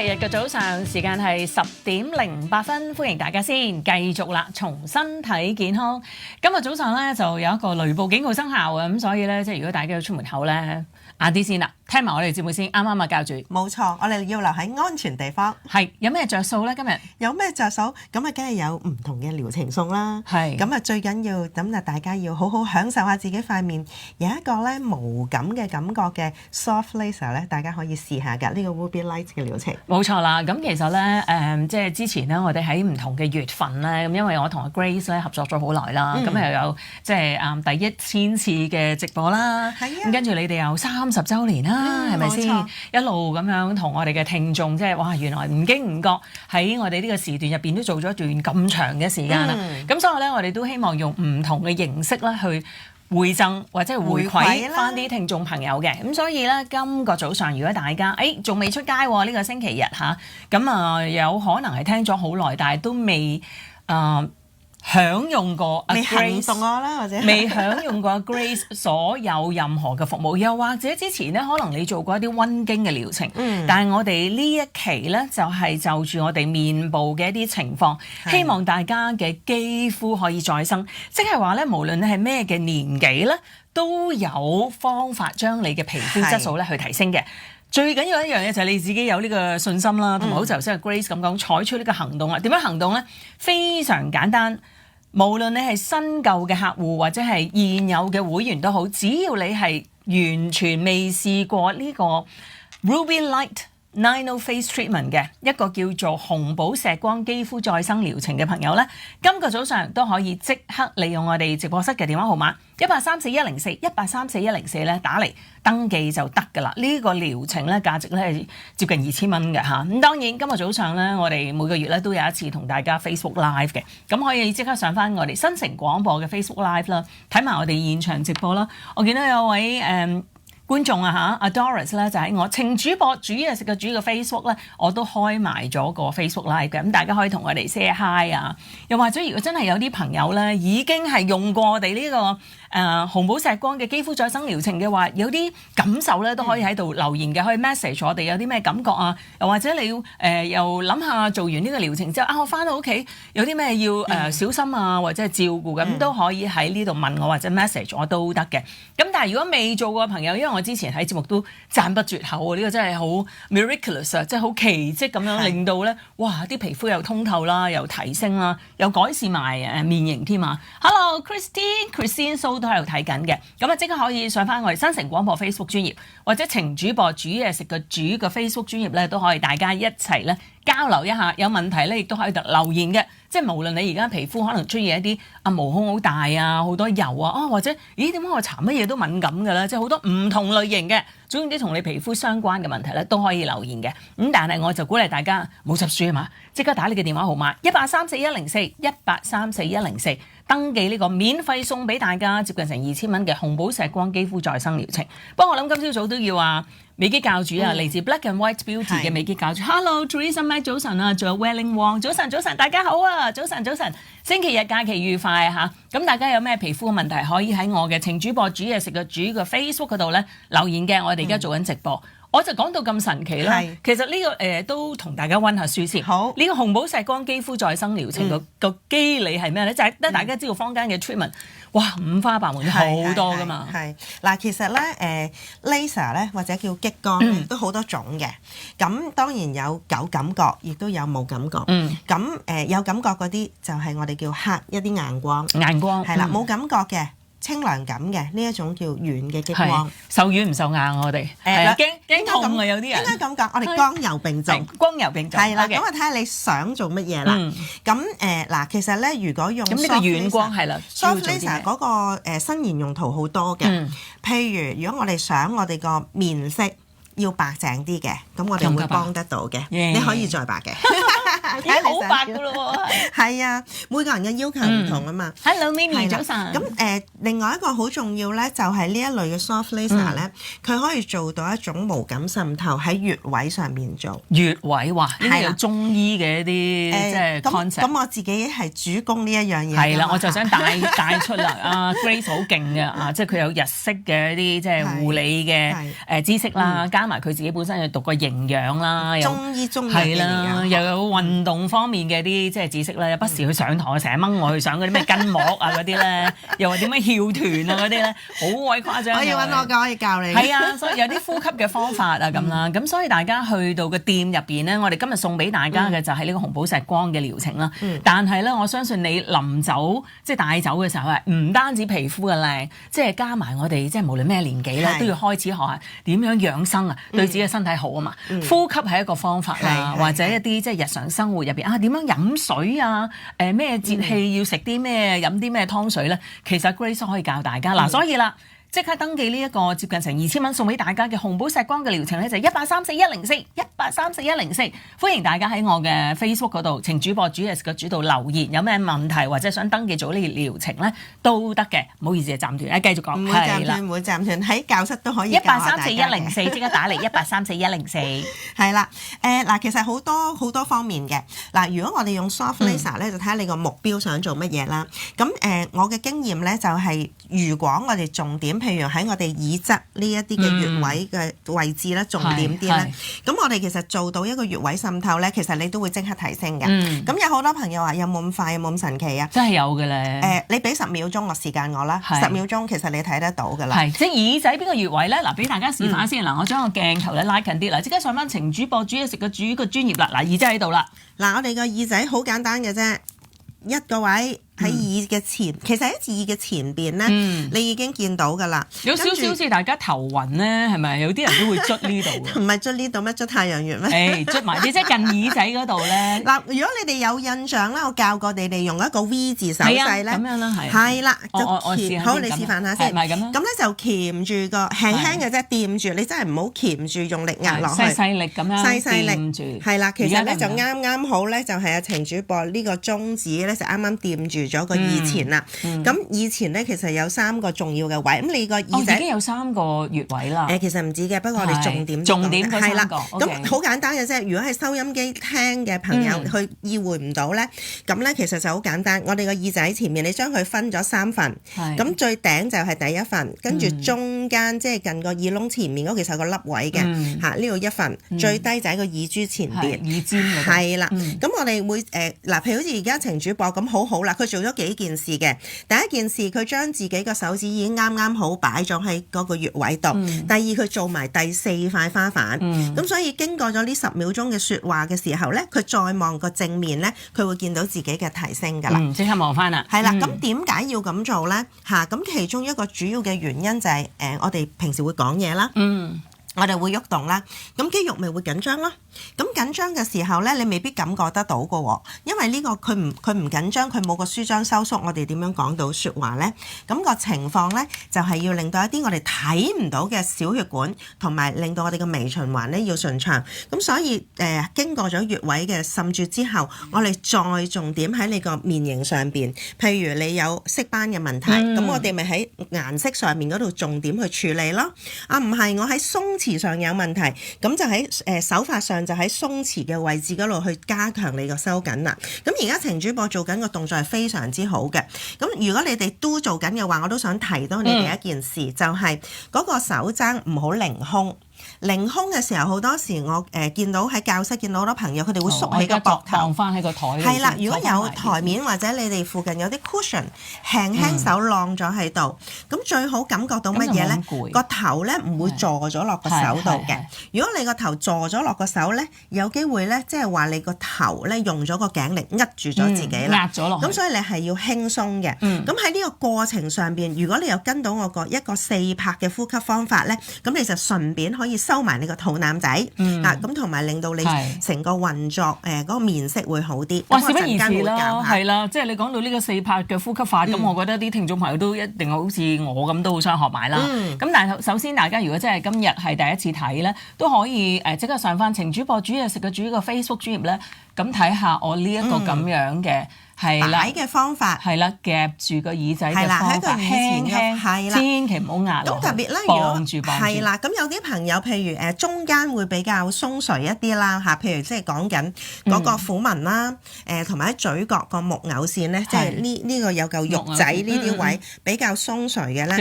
期日嘅早上時間係10:08，歡迎大家先繼續啦，從身體健康。今日早上咧就有一個雷暴警告生效啊，咁所以咧即係如果大家要出門口咧，晏啲先啦，聽埋我哋節目先。啱啱啊教主，冇錯，我哋要留喺安全地方。係有咩着數咧？今日有咩着數？咁啊，梗係有唔同嘅療程送啦。係咁啊，最緊要咁啊，大家要好好享受下自己塊面，有一個咧無感嘅感覺嘅 soft laser 咧，大家可以試下㗎。呢個 Ruby Light 嘅療程。冇錯啦，咁其實咧即係之前咧，我哋喺唔同嘅月份咧，咁因為我同阿 Grace 咧合作咗好耐啦，咁又有即係第1000次嘅直播啦，咁跟住你哋有30週年啦，係咪先？一路咁樣同我哋嘅聽眾，即係哇，原來唔經唔覺喺我哋呢個時段入邊都做咗一段咁長嘅時間啦。咁所以咧，我哋都希望用唔同嘅形式咧去回贈或者係回饋翻啲聽眾朋友嘅。咁所以咧，今個早上如果大家仲未出街喎，呢個星期日嚇，咁有可能係聽咗好耐，但係都未享用過未行動我啦，或者未享用過 Grace 所有任何嘅服務，又或者之前咧可能你做過一啲溫經嘅療程，但係我哋呢一期咧就係就住我哋面部嘅一啲情況，希望大家嘅肌膚可以再生，即係話咧無論你係咩嘅年紀咧，都有方法將你嘅皮膚質素咧去提升嘅。最緊要一樣嘢就係你自己有呢個信心啦，同埋好似頭先 Grace 咁講，採取呢個行動啦。點樣行動呢？非常簡單，無論你係新舊嘅客戶或者係現有嘅會員都好，只要你係完全未試過呢個 Ruby Light Nano Face Treatment 嘅一個叫做紅寶石光肌膚再生療程嘅朋友呢，今個早上都可以即刻利用我哋直播室嘅電話號碼1834104咧打嚟登記就得㗎啦。呢個療程咧價值咧係接近2000蚊嘅嚇。咁當然今日早上咧，我哋每個月咧都有一次同大家 Facebook Live 嘅，咁可以即刻上翻我哋新城廣播嘅 Facebook Live 啦，睇埋我哋現場直播啦。我見到有位觀眾啊嚇，阿 Doris 咧就喺我情主播煮嘢食嘅煮嘅 Facebook 咧，我都開埋咗個 Facebook Live 嘅，咁大家可以同我哋 say hi 啊。又或者如果真係有啲朋友咧已經係用過我哋呢個紅寶石光嘅肌膚再生療程嘅話，有啲感受咧都可以喺度留言嘅，可以 message 我哋有啲咩感覺啊。又或者你要又諗下做完呢個療程之後我翻到屋企有啲咩要小心啊，或者係照顧嘅，咁都可以喺呢度問我或者 message 我都得嘅。咁但係如果未做過嘅朋友，因為我之前喺節目都讚不絕口啊，呢個真係好 miraculous 啊，即係好奇蹟咁樣令到咧，哇啲皮膚又通透啦，又提升啦，又改善埋面型添啊。Hello Christine So 都喺度睇緊嘅，咁啊即刻可以上翻我哋新城廣播 Facebook 專頁，或者情主播煮嘢食嘅煮嘅 Facebook 專頁咧，都可以大家一齊咧交流一下，有問題咧亦都可以留言嘅。即係無論你而家皮膚可能出現一啲毛孔好大啊，好多油啊，或者咦點解我搽乜嘢都敏感㗎咧？即係好多唔同類型嘅，總之同你皮膚相關嘅問題咧都可以留言嘅。咁但係我就鼓勵大家冇執輸啊嘛，即刻打你嘅電話號碼1834104登記呢個免費送俾大家接近成2000蚊嘅紅寶石光肌膚再生療程。不過我諗今朝早都要美肌教主嚟自 Black and White Beauty 嘅美肌教主。Hello Teresa Mac 早晨啊，仲有 Welling Wong 早晨，大家好啊，早晨，星期日假期愉快嚇。咁大家有咩皮膚嘅問題可以喺我嘅情主播煮嘢食嘅煮嘅 Facebook 嗰度咧留言嘅，我哋而家做緊直播。我就講到咁神奇啦，其實呢個都同大家溫下書先。好，呢個紅寶石光肌膚再生療程個機理係咩咧？就係得大家知道坊間嘅 treatment，哇五花八門好多噶嘛。係嗱，其實咧laser 咧或者叫激光都好多種嘅。咁當然有感覺，亦都有冇感覺。咁有感覺嗰啲就係我哋叫黑一啲硬光。係啦，冇感覺嘅。清涼感嘅呢一種叫軟嘅激光，受軟唔受硬我哋，驚痛啊有啲人。應該咁講，我哋光柔並重，係啦。咁我睇下你想做乜嘢啦。咁嗱，其實咧如果用咁呢個軟光係啦 ，soft laser 嗰個伸延用途好多嘅。譬如如果我哋想我哋個面色要白淨啲嘅，咁我哋會幫得到嘅。你可以再白嘅。睇好白噶咯喎，係啊，每個人嘅要求唔同啊嘛。Hello Mimi 早晨。咁另外一個好重要咧，就係呢一類嘅 soft laser 咧，佢可以做到一種無感滲透喺穴位上面做。穴位哇，呢啲有中醫嘅一啲即係 concept。咁我自己係主攻呢一樣嘢。係啦，我就想帶出啦。Grace 好勁嘅即係佢有日式嘅一啲即係護理嘅知識啦，加埋佢自己本身又讀過營養啦，中醫嘅係啦，又有運動方面嘅啲即係知識咧，不時去上堂，成日掹我去上嗰啲咩筋膜啊嗰啲咧，又話點樣翹臀啊嗰啲咧，好鬼誇張。可以揾我㗎，可以教你。係啊，所以有啲呼吸嘅方法啊咁啦，咁所以大家去到個店入邊咧，我哋今日送俾大家嘅就係呢個紅寶石光嘅療程啦。但係咧，我相信你臨走即係帶走嘅時候係唔單止皮膚嘅靚，即係加埋我哋即係無論咩年紀咧，都要開始學下點樣養生啊，對自己嘅身體好啊嘛。呼吸係一個方法啦，或者一啲即係日常生活入邊啊，點樣飲水啊？咩節氣要食啲咩，飲啲咩湯水咧？其實 Grace 可以教大家嗱，所以啦。即刻登記呢一個接近成2000蚊送俾大家嘅紅寶石光嘅療程咧，就係1834104134，歡迎大家喺我嘅 Facebook 嗰度，請主播主 S 嘅主度留言，有咩問題或者想登記做呢個療程咧都得嘅。唔好意思，暫斷，繼續講。唔會暫斷，唔會暫斷，喺教室都可以教下大家嘅。1834104104，即刻打嚟18341004。係啦，嗱，其實好多方面嘅嗱，如果我哋用 soft laser 咧，就睇下你個目標想做乜嘢啦。咁我嘅經驗咧就係，如果我哋重點譬如喺我哋耳側呢一啲嘅穴位嘅位置咧，重點啲咧，咁我哋其實做到一個穴位滲透咧，其實你都會即刻提升嘅。咁有好多朋友話有冇咁快，有冇咁神奇啊？真係有嘅咧。你俾10秒鐘個時間我啦，10秒鐘其實你睇得到㗎啦。係，即係耳仔邊個穴位咧？嗱，俾大家示範先。嗱，我將個鏡頭咧拉近啲啦，即刻上翻程主播煮嘢食嘅主個專業啦。嗱，耳仔喺度啦。嗱，我哋個耳仔好簡單嘅啫，一個位。喺耳嘅前，其實喺耳嘅前邊咧，你已經見到㗎啦。有少少好似大家頭暈咧，係咪？有啲人都會捽呢度嘅。唔係捽呢度咩？捽太陽穴咩？捽埋啲即係近耳仔嗰度咧。嗱，如果你哋有印象啦，我教過你哋用一個 V 字手勢咧，咁樣啦，係。係啦，我試下先。好，你示範下先。係咪咁樣？咁咧就鉗住個輕輕嘅啫，掂住，你真係唔好鉗住，用力壓落去。細力咁樣。細力掂住。係啦，其實咧就啱好咧，就係阿程主播呢個中指咧就啱啱掂住咗個耳前。咁以前咧，其實有3個重要嘅位。咁你個耳仔已經有3個穴位啦。其實唔止嘅，不過我哋重點係啦。咁好簡單嘅啫。如果係收音機聽嘅朋友，佢意會唔到咧，咁咧其實就好簡單。我哋個耳仔前面，你將佢分咗3份。咁最頂就係第一份，跟住中間即係近個耳窿前面嗰其實有個凹位嘅嚇，呢度一份，最低就喺個耳珠前邊。耳尖嗰度。係啦。咁我哋會嗱，譬如好似而家程主播咁好啦，佢做咗幾件事。嘅第一件事，佢將自己個手指已經啱好擺咗喺嗰個穴位度。第二，佢做埋第4塊花瓣。咁所以經過咗呢10秒鐘嘅説話嘅時候咧，佢再望個正面咧，佢會見到自己嘅提升㗎啦。即刻望翻啦。係啦，咁點解要咁做咧？咁其中一個主要嘅原因就係我哋平時會講嘢啦。我哋會喐動啦，咁肌肉咪會緊張咯。咁緊張嘅時候咧，你未必感覺得到㗎喎，因為呢個佢唔緊張，佢冇個舒張收縮，我哋點樣講到説話咧？咁個情況咧，就係要令到一啲我哋睇唔到嘅小血管，同埋令到我哋嘅微循環咧要順暢。咁所以經過咗穴位嘅滲注之後，我哋再重點喺你個面型上邊，譬如你有色斑嘅問題，咁我哋咪喺顏色上面嗰度重點去處理咯。唔係我喺鬆弛上有問題，咁就喺手法上就喺鬆弛嘅位置嗰度去加強你個收緊啦。咁而家程主播做緊個動作係非常之好嘅。咁如果你哋都做緊嘅話，我都想提到你哋一件事，就係嗰個手踭唔好凌空。凌空嘅時候，好多時我見到喺教室見到好多朋友，佢哋會縮起個膊頭，放翻喺個台。係啦，如果有台面或者你哋附近有啲 cushion，輕輕手晾咗喺度，咁最好感覺到乜嘢咧？個頭咧唔會坐咗落個手度嘅。如果你個頭坐咗落個手咧，有機會咧，即係話你個頭咧用咗個頸力扼住咗自己啦，壓咗落。咁所以你係要輕鬆嘅。咁喺呢個過程上邊，如果你又跟到我一個4拍嘅呼吸方法咧，咁你就順便可以收埋你個肚腩仔，咁同埋令到你成個運作嗰個面色會好啲。哇，事不宜遲啦，係啦，即係你講到呢個4拍嘅呼吸法，咁我覺得啲聽眾朋友都一定好似我咁都好想學埋啦。咁但係首先大家如果真係今日係第一次睇咧，都可以即刻上翻程主播煮嘢食嘅主個 Facebook 專頁咧，咁睇下我呢一個咁樣嘅擺嘅方法係啦，夾住個耳仔嘅係啦，喺方法，個耳前輕輕係啦，千祈唔好壓落去。咁特別咧，如果綁住係啦，咁有啲朋友譬如中間會比較鬆垂一啲啦嚇，譬如即係講緊嗰個虎紋啦，同埋喺嘴角個木偶線咧，即係呢個有嚿肉仔呢啲位比較鬆垂嘅咧，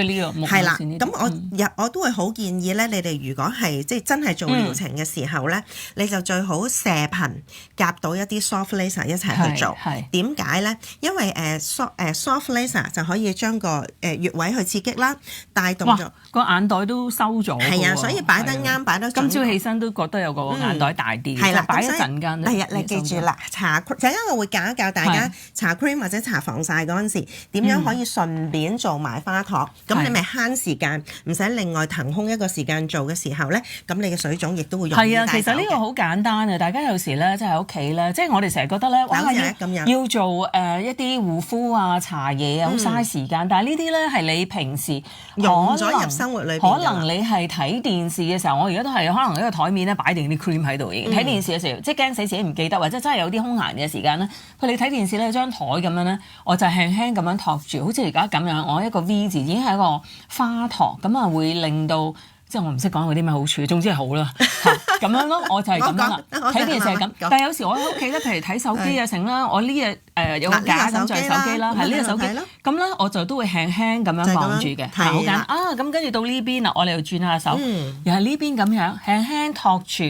係啦。咁我都會好建議咧，你哋如果係即係真係做療程嘅時候咧，你就最好射頻夾到一啲 soft laser 一齊去做。點解咧？因為soft laser 就可以將個穴位去刺激啦，帶動咗個眼袋都收咗。係啊，所以擺得啱，擺得準。今朝起身都覺得有個眼袋大啲。係啦，擺一陣間。第日你記住啦，陣間我會教一教大家搽 cream 或者搽防曬嗰陣時點樣可以順便做埋花托。咁你咪慳時間，唔使另外騰空一個時間做嘅時候咧，咁你嘅水腫亦都會容易帶走嘅。係啊，其實呢個好簡單啊！大家有時咧，即係喺屋企咧，即係我哋成日覺得咧，哇要做一啲護膚啊、搽嘢啊，好嘥時間。但係呢啲咧係你平時用咗入生活裏邊。可能你係睇電視嘅時候，我而家都係可能喺個台面咧擺定啲 cream 喺度已經。睇電視嘅時候，即係驚死自己唔記得，或者真係有啲空閒嘅時間咧，佢哋睇電視咧，張台咁樣咧，我就輕輕咁樣托住，好似而家咁樣，我一個 V 字已經係一個花托，咁啊會令到。即係我唔識講嗰啲咩好處，總之係好啦嚇咁樣咯，我就係咁樣啦。睇電視係咁，但係有時我喺屋企咧，譬如睇手機啊成啦，我呢日有個架咁就係手機啦，係呢個手機咁咧，我就都會輕輕咁樣望住嘅，好簡單啊！咁跟住到呢邊啦，我哋又轉下手，又係呢邊咁樣輕輕托住，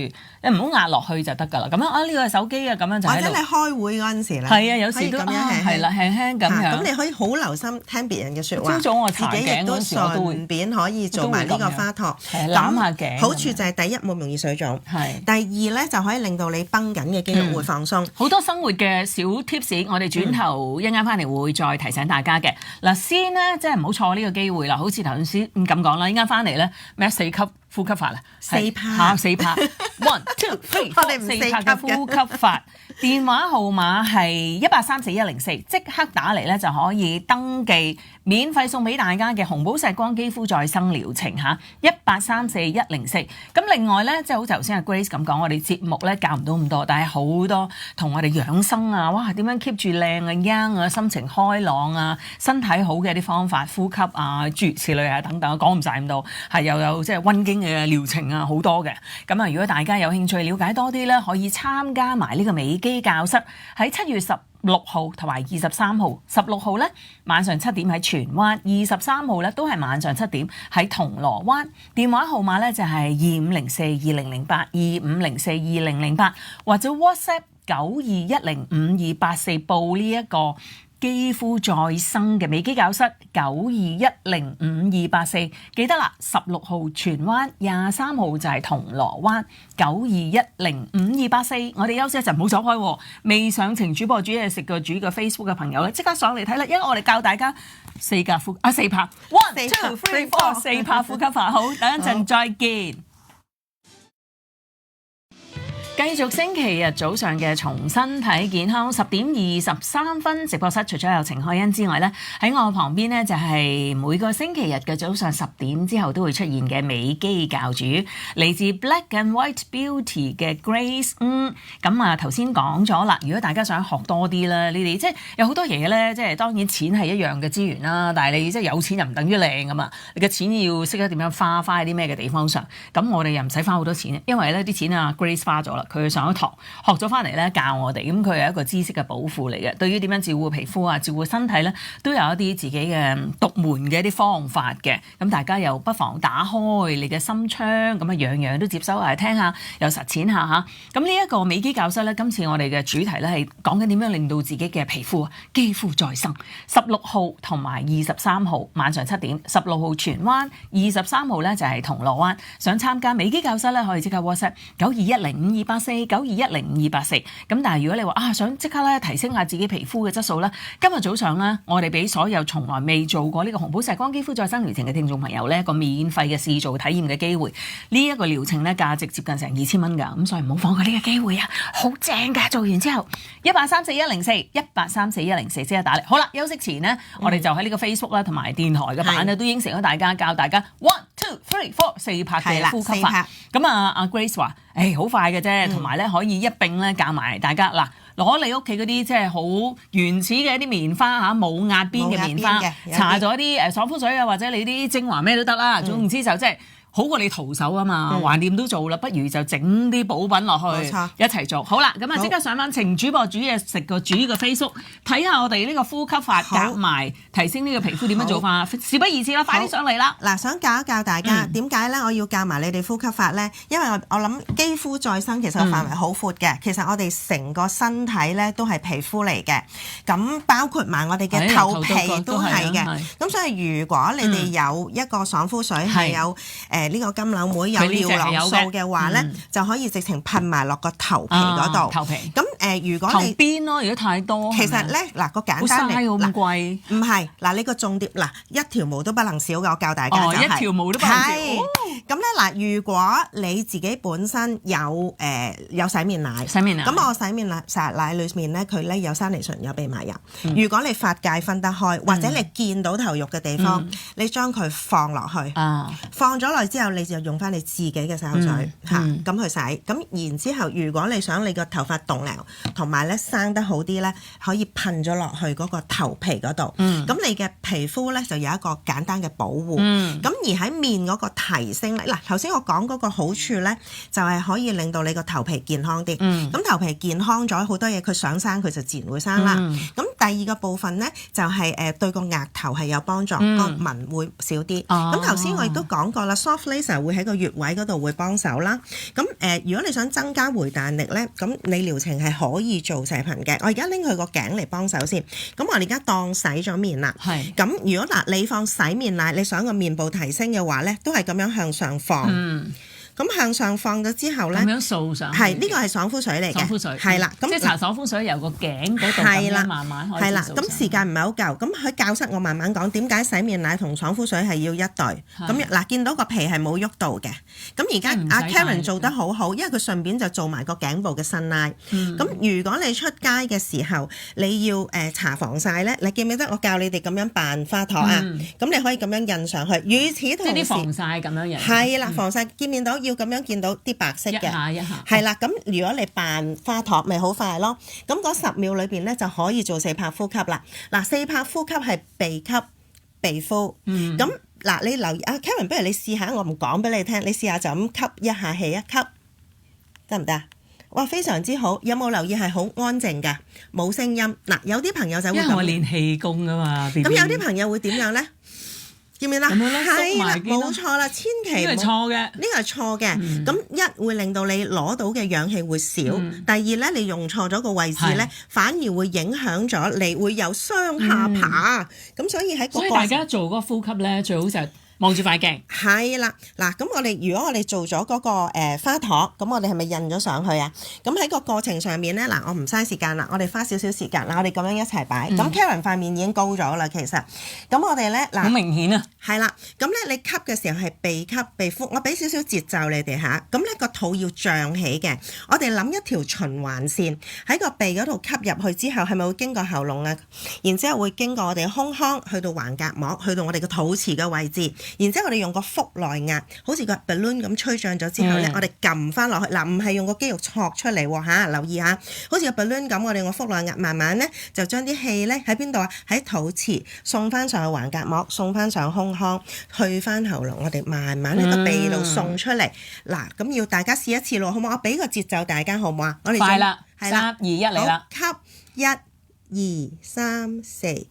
你唔好壓落去就得㗎啦。咁樣啊，呢個係手機啊，咁樣就喺度。或者你開會嗰陣時咧，係啊，有時都係啦，輕輕咁樣。咁你可以好留心聽別人嘅説話。朝早我搽頸嗰陣時，我都會順便可以做埋呢個花托。攬下頸，好處就係第一冇容易水腫，第二咧就可以令到你繃緊嘅肌肉會放鬆。好多生活嘅小 tips，我哋轉頭一陣間翻嚟會再提醒大家嘅。嗱，先咧即係唔好錯呢個機會啦，好似頭先咁講啦，一陣間翻嚟咧咩4級呼吸法啦，4拍，1 2 3 4拍嘅呼吸法。電話號碼係1834104，即刻打嚟咧就可以登記，免費送俾大家嘅紅寶石光肌膚再生療程嚇，1834104。咁另外咧，即係好似頭先阿 Grace 咁講，我哋節目咧教唔到咁多，但係好多同我哋養生啊，哇點樣 keep 住靚啊、young 啊、心情開朗啊、身體好嘅啲方法、呼吸啊、諸如此類啊等等，講唔晒咁多，係又有即係溫經嘅療程啊，好多嘅。咁啊，如果大家有興趣了解多啲咧，可以參加埋呢個美肌教室，喺7月16號同埋23號，16號咧晚上7點喺荃灣，23號咧都係晚上7點喺銅鑼灣。電話號碼咧就係25042008，25042008，或者 WhatsApp 92105284報呢一個肌膚再生嘅美肌教室92105284，記得啦，16號荃灣，23號就係銅鑼灣92105284。我哋休息一陣，唔好走開。未上程主播煮嘢食個主嘅 Facebook 嘅朋友咧，即刻上嚟睇啦，因為我哋教大家4拍1 2 3 4 4拍呼吸法。好，等一陣再見。繼續星期日早上嘅重新睇健康，10點23分直播室，除咗有程海欣之外咧，喺我旁邊咧就係每個星期日嘅早上10點之後都會出現嘅美肌教主，嚟自 Black and White Beauty 嘅 Grace。咁啊頭先講咗啦，如果大家想學多啲啦，你哋即係有好多嘢咧，即係當然錢係一樣嘅資源啦，但係你即係有錢又唔等於靚噶嘛，你嘅錢要識得點樣花喺啲咩嘅地方上。咁我哋又唔使花好多錢，因為咧啲錢啊 Grace 花咗啦。佢上咗堂學咗翻嚟咧教我哋，咁佢係一個知識嘅寶庫嚟嘅。對於點樣照顧皮膚啊、照顧身體咧，都有一啲自己嘅獨門嘅一啲方法嘅。咁大家又不妨打開你嘅心窗，咁啊樣樣都接收嚟聽下，又實踐下嚇。咁呢一個美肌教室咧，今次我哋嘅主題咧係講緊點樣令到自己嘅皮膚啊肌膚再生。16號同埋23號晚上7點，16號荃灣，23號咧就係銅鑼灣。想參加美肌教室咧，可以即刻 WhatsApp 92105284。咁但係如果你話想即刻咧提升下自己皮膚嘅質素咧，今日早上咧我哋俾所有從來未做過呢個紅寶石光肌膚再生療程嘅聽眾朋友咧一個免費嘅試做體驗嘅機會。呢一個療程咧價值接近成2000蚊㗎，咁所以唔好放過呢個機會啊！好正㗎，做完之後1834104即刻打嚟。好啦，休息前呢，我哋就喺呢個 Facebook 啦同埋電台嘅版咧都應承咗大家教大家1 2 3 4 4拍嘅呼吸法。咁阿 Grace 話好快嘅啫，同埋咧可以一並咧教埋大家嗱。攞你屋企嗰啲即係好原始嘅一啲棉花嚇，冇壓邊嘅棉花，搽咗啲爽膚水啊，或者你啲精華咩都得啦。總之就即係。好過你徒手啊嘛，橫掂都做啦，不如就整啲補品落去，一齊做。好啦，咁啊即刻上翻程主播煮嘢食個主嘅 Facebook， 睇下我哋呢個呼吸法夾埋提升呢個皮膚點樣做法。事不宜遲啦，快啲上嚟啦！嗱，想教一教大家點解咧，我要教埋你哋呼吸法咧，因為我諗肌膚再生其實個範圍好闊嘅，其實我哋成個身體咧都係皮膚嚟嘅，咁包括埋我哋嘅頭皮都係嘅。咁所以如果你哋有一個爽膚水係有呢個金柳梅有尿囊素嘅話咧，就可以直情噴埋落個頭皮嗰度。頭皮咁如果你頭邊咯，如果太多，其實咧嗱個簡單嚟咁貴，唔係嗱你個重點嗱一條毛都不能少嘅，我教大家就係一條毛都不能少。咁咧嗱，如果你自己本身有洗面奶，咁我洗面奶裏面咧佢咧有山梨醇有蓖麻油。如果你髮界分得開，或者你見到頭肉嘅地方，你將佢放落去，放咗落之後，你就用翻你自己嘅洗頭水咁去洗。咁然之後，如果你想你個頭髮凍涼同埋咧生得好啲咧，可以噴咗落去嗰個頭皮嗰度。咁你嘅皮膚咧就有一個簡單嘅保護。咁而喺面嗰個提升咧，嗱頭先我講嗰個好處咧，就係可以令到你個頭皮健康啲。咁頭皮健康咗，好多嘢佢想生佢就自然會生啦。咁第二個部分咧就係對個額頭係有幫助，個紋會少啲。咁頭先我亦都講過啦 ，soft laser 會喺個穴位嗰度會幫手啦。咁如果你想增加回彈力咧，咁你療程係可以做射頻嘅。我而家拎佢個頸嚟幫手先。咁我哋而家當洗咗面啦。咁如果你放洗面奶，你想個面部提升嘅話咧，都係咁樣向上放。咁向上放咗之後咧，咁樣掃上去。呢個係爽膚水嚟嘅。爽膚水係啦，咁即係搽爽膚水由個頸嗰度咁樣慢慢開始掃上。係啦，咁時間唔係好夠，咁喺教室我慢慢講點解洗面奶同爽膚水係要一對。咁嗱，見到個皮係冇喐到嘅。咁而家阿 Karen 做得好好，因為佢順便就做埋個頸部嘅伸拉。咁如果你出街嘅時候你要搽防曬咧，你記唔記得我教你哋咁樣扮花托啊？咁你可以咁樣印上去。與此同時，即係啲防曬咁樣印。係啦，防曬見唔見到？要咁樣見到啲白色嘅，一下係啦。咁如果你扮花托，咪好快咯。咁嗰10秒裏邊咧就可以做4拍呼吸啦。嗱，4拍呼吸係鼻吸鼻呼。咁嗱，你留意啊 Karen， 不如你試下，我唔講俾你聽，你試下就咁吸一下氣，一吸得唔得？哇，非常之好。有冇留意係好安靜㗎，冇聲音。嗱，有啲朋友就會因為我練氣功㗎嘛。咁有啲朋友會點樣咧？見唔見啦？係啦，冇錯啦，千祈呢個係錯嘅，呢個係錯嘅。咁一會令到你攞到嘅氧氣會少，第二咧你用錯咗個位置咧，反而會影響咗你會有雙下巴。咁所以喺所以大家做嗰個呼吸咧，最好就係望住塊鏡。係啦，嗱，咁如果我哋做咗嗰個花托，咁我哋係咪印咗上去啊？咁喺個過程上面咧，嗱，我唔嘥時間啦，我哋花少少時間，嗱，我哋咁樣一齊擺。咁 Karen 塊面已經高咗啦，其實。咁我哋咧，嗱，好明顯啊。係啦，咁咧你吸嘅時候係鼻吸鼻呼，我俾少少節奏你哋下。咁咧個肚要脹起嘅，我哋諗一條循環線喺個鼻嗰度吸入去之後，係咪會經過喉嚨啊？然之後會經過我哋胸腔，去到橫膈膜，去到我哋個肚臍嘅位置。然之後我哋用個腹內壓，好似個 balloon 咁吹脹咗之後咧，我哋撳翻落去。嗱，唔係用個肌肉戳出嚟喎嚇，留意下，好似個 balloon 咁，我哋用個腹內壓慢慢咧就將啲氣咧喺邊度啊？喺肚臍送翻上去橫膈膜，送翻上胸腔，去翻喉嚨，我哋慢慢喺個鼻度送出嚟。嗱，咁要大家試一次咯，好唔好？我俾個節奏大家好唔好啊？我哋快啦，3、2、1嚟啦！吸1、2、3、4，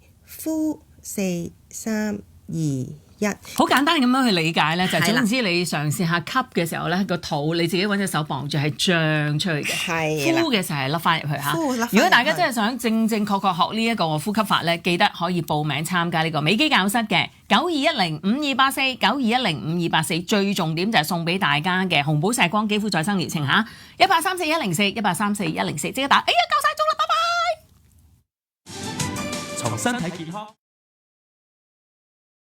呼4、3、2。好簡單咁樣去理解咧，就係總之你嘗試下吸嘅時候咧，個肚你自己揾隻手綁住係脹出去嘅，呼嘅時候係甩翻入去嚇。如果大家真係想正正確確學呢一個呼吸法咧，記得可以報名參加呢個美肌教室嘅92105284，92105284。最重點就係送俾大家嘅紅寶石光肌膚再生療程嚇，1834104，1834104，即刻打！哎呀，夠晒鐘啦，拜拜！重新睇健康。